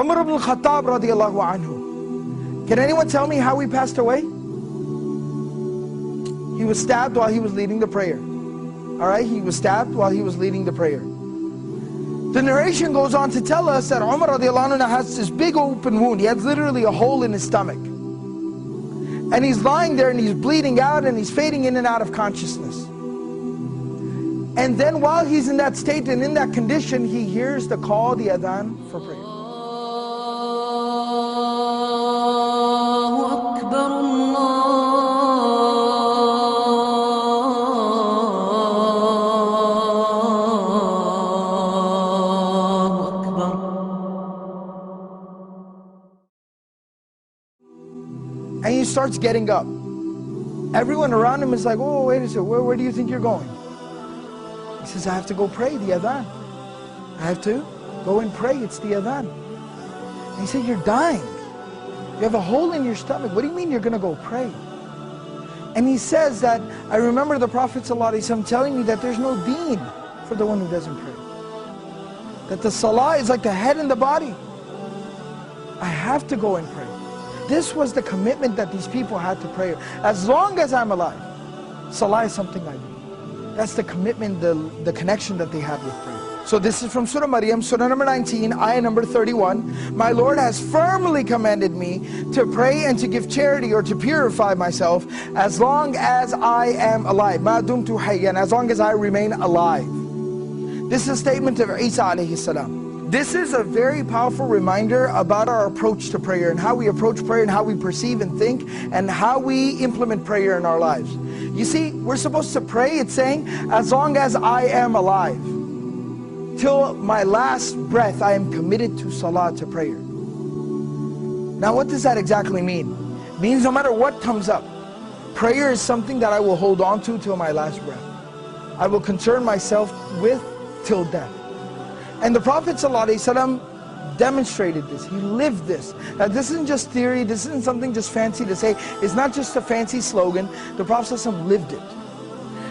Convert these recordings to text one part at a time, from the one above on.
Umar ibn al-Khattab radiallahu anhu. Can anyone tell me how he passed away? He was stabbed while he was leading the prayer. Alright, he was stabbed while he was leading the prayer. The narration goes on to tell us that Umar radiallahu anhu has this big open wound. He has literally a hole in his stomach. And he's lying there and he's bleeding out and he's fading in and out of consciousness. And then while he's in that state and in that condition, he hears the call, the adhan for prayer. And he starts getting up. Everyone around him is like, oh, wait a second, where do you think you're going? He says, I have to go pray the adhan. I have to go and pray, it's the adhan. And he said, you're dying. You have a hole in your stomach. What do you mean you're going to go pray? And he says that, I remember the Prophet ﷺ telling me that there's no deen for the one who doesn't pray. That the salah is like the head and the body. I have to go and pray. This was the commitment that these people had to prayer. As long as I'm alive, salah is something I do. That's the commitment, the connection that they had with prayer. So this is from Surah Maryam, Surah number 19, ayah number 31. My Lord has firmly commanded me to pray and to give charity or to purify myself as long as I am alive. Ma dumtu hayyan, as long as I remain alive. This is a statement of Isa alayhi salam. This is a very powerful reminder about our approach to prayer and how we approach prayer and how we perceive and think and how we implement prayer in our lives. You see, we're supposed to pray, it's saying, as long as I am alive. Till my last breath, I am committed to salah, to prayer. Now what does that exactly mean? It means no matter what comes up, prayer is something that I will hold on to till my last breath. I will concern myself with till death. And the Prophet ﷺ demonstrated this, he lived this. Now this isn't just theory, this isn't something just fancy to say, it's not just a fancy slogan, the Prophet ﷺ lived it.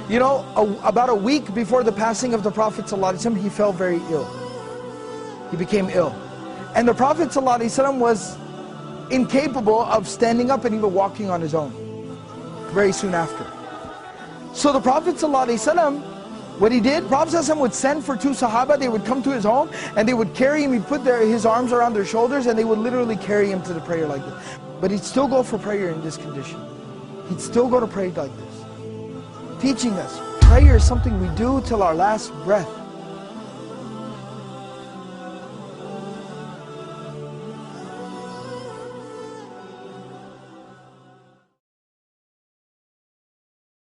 You know, about a week before the passing of the Prophet ﷺ, he fell very ill. He became ill. And the Prophet ﷺ was incapable of standing up and even walking on his own, very soon after. So the Prophet ﷺ, what he did, Prophet ﷺ would send for two Sahaba, they would come to his home and they would carry him, he'd put his arms around their shoulders and they would literally carry him to the prayer like this. But he'd still go for prayer in this condition. He'd still go to pray like this. Teaching us, prayer is something we do till our last breath.